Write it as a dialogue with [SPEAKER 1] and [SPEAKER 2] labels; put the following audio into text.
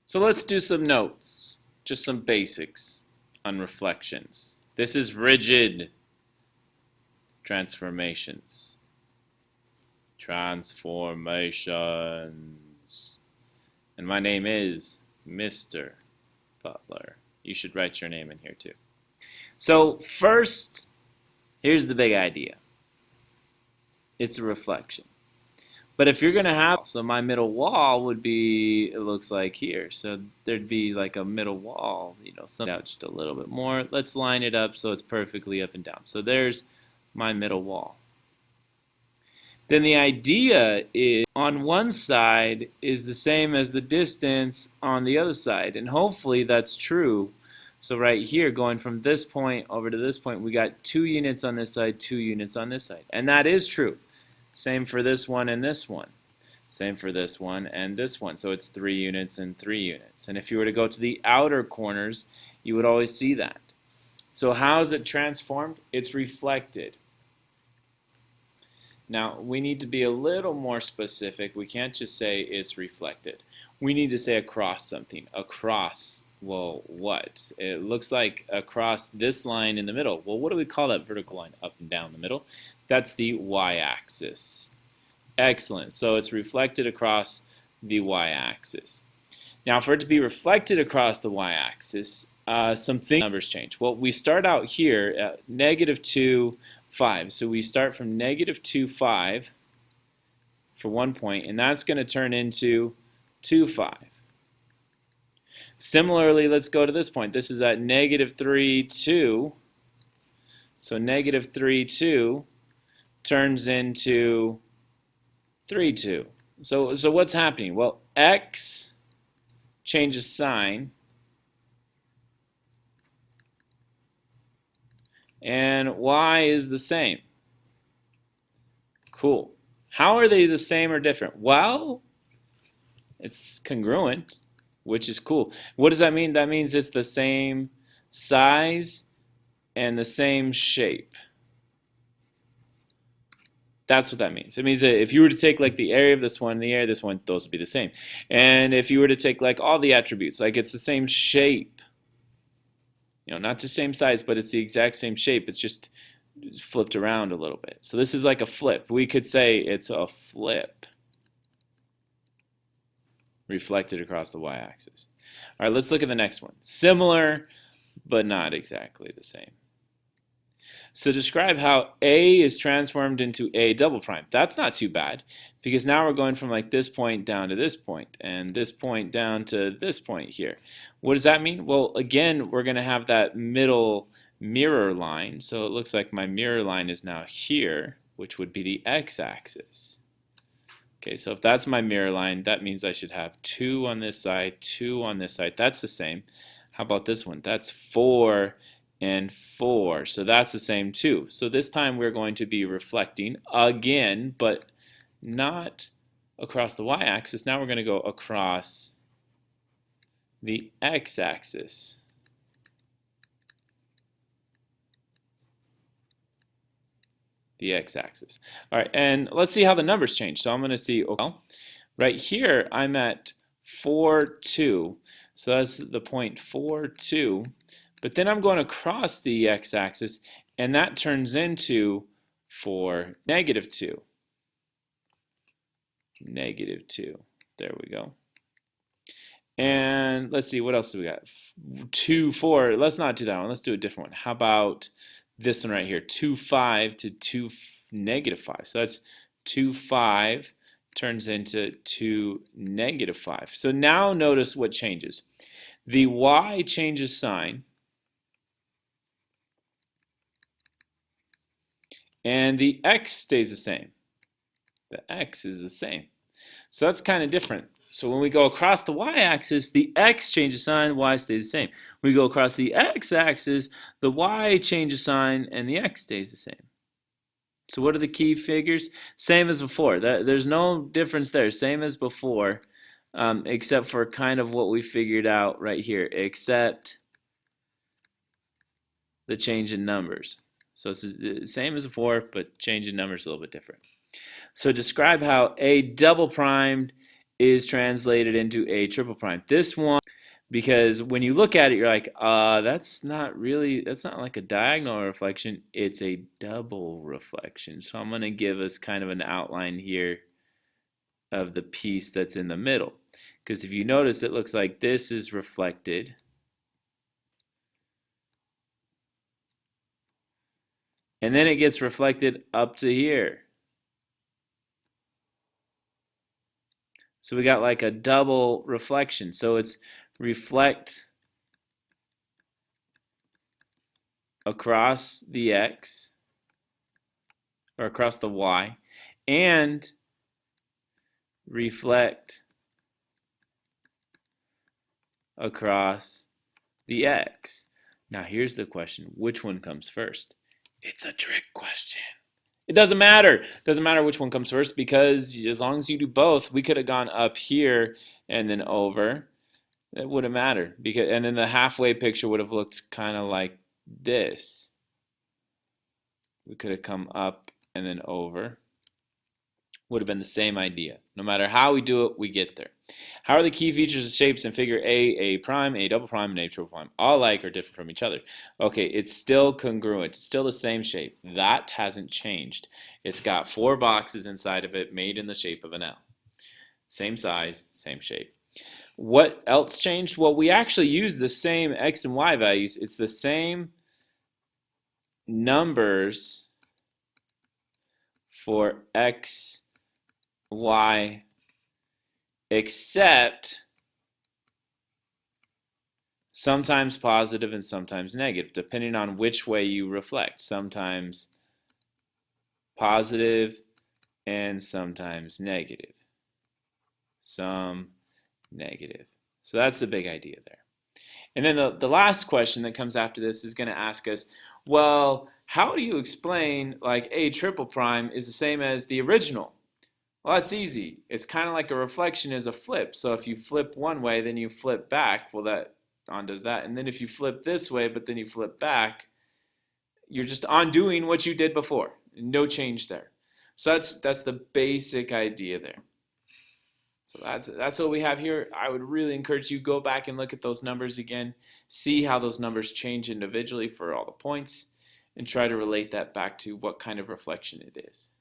[SPEAKER 1] So let's do some notes, just some basics on reflections. This is rigid transformations. And my name is Mr. Butler. You should write your name in here too. So first, here's the big idea. It's a reflection. But if you're going to have, so my middle wall would be, it looks like here. So there'd be like a middle wall, something out just a little bit more. Let's line it up so it's perfectly up and down. So there's my middle wall. Then the idea is on one side is the same as the distance on the other side. And hopefully that's true. So right here, going from this point over to this point, we got 2 units on this side, 2 units on this side. And that is true. Same for this one and this one. Same for this one and this one. So it's 3 units and 3 units. And if you were to go to the outer corners, you would always see that. So how is it transformed? It's reflected. Now, we need to be a little more specific. We can't just say it's reflected. We need to say across something. Across, well, what? It looks like across this line in the middle. Well, what do we call that vertical line up and down the middle? That's the y-axis. Excellent. So it's reflected across the y-axis. Now, for it to be reflected across the y-axis, some numbers change. Well, we start out here at -2, 5. So we start from -2, 5 for one point, and that's going to turn into 2, 5. Similarly, let's go to this point. This is at -3, 2. So -3, 2 turns into 3, 2. So what's happening? Well, x changes sign, and y is the same. Cool. How are they the same or different? Well, it's congruent, which is cool. What does that mean? That means it's the same size and the same shape. That's what that means. It means that if you were to take like the area of this one and the area of this one, those would be the same. And if you were to take like all the attributes, like it's the same shape, not the same size, but it's the exact same shape. It's just flipped around a little bit. So this is like a flip. We could say it's a flip reflected across the y-axis. All right, let's look at the next one. Similar, but not exactly the same. So describe how A is transformed into A double prime. That's not too bad, because now we're going from like this point down to this point, and this point down to this point here. What does that mean? Well, again, we're going to have that middle mirror line. So it looks like my mirror line is now here, which would be the x-axis. Okay, so if that's my mirror line, that means I should have 2 on this side, 2 on this side. That's the same. How about this one? That's 4 and 4. So that's the same too. So this time we're going to be reflecting again, but not across the y-axis. Now we're going to go across the x-axis. The x-axis. All right, and let's see how the numbers change. So I'm going to see, well, right here I'm at 4, 2. So that's the point 4, 2. But then I'm going across the x-axis, and that turns into 4, -2. -2. There we go. And let's see, what else do we got? 2, 4. Let's not do that one. Let's do a different one. How about this one right here? 2, 5 to 2, -5. So that's 2, 5 turns into 2, -5. So now notice what changes. The y changes sign, and the x stays the same. The x is the same. So that's kind of different. So when we go across the y-axis, the x changes sign, the y stays the same. When we go across the x-axis, the y changes sign, and the x stays the same. So what are the key figures? Same as before. There's no difference there. Same as before, except for kind of what we figured out right here, except the change in numbers. So it's the same as before, but change in numbers a little bit different. So describe how A double primed is translated into A triple prime. This one Because when you look at it, you're like, that's not like a diagonal reflection, it's a double reflection. So I'm going to give us kind of an outline here of the piece that's in the middle. Because if you notice, it looks like this is reflected. And then it gets reflected up to here. So we got like a double reflection. So it's reflect across the x, or across the y, and reflect across the x. Now here's the question, which one comes first? It's a trick question. It doesn't matter. It doesn't matter which one comes first, because as long as you do both, we could have gone up here and then over. It wouldn't matter, and then the halfway picture would have looked kind of like this. We could have come up and then over. Would have been the same idea. No matter how we do it, we get there. How are the key features of shapes in figure A prime, A double prime, and A triple prime all alike or different from each other? Okay, it's still congruent. It's still the same shape. That hasn't changed. It's got 4 boxes inside of it made in the shape of an L. Same size, same shape. What else changed? Well, we actually use the same x and y values. It's the same numbers for x, y, except sometimes positive and sometimes negative, depending on which way you reflect. Sometimes positive and sometimes negative. Some negative. So that's the big idea there. And then the last question that comes after this is going to ask us, well, how do you explain like A triple prime is the same as the original? Well, that's easy. It's kind of like a reflection is a flip. So if you flip one way, then you flip back. Well, that undoes that. And then if you flip this way, but then you flip back, you're just undoing what you did before. No change there. So that's the basic idea there. So that's what we have here. I would really encourage you go back and look at those numbers again, see how those numbers change individually for all the points, and try to relate that back to what kind of reflection it is.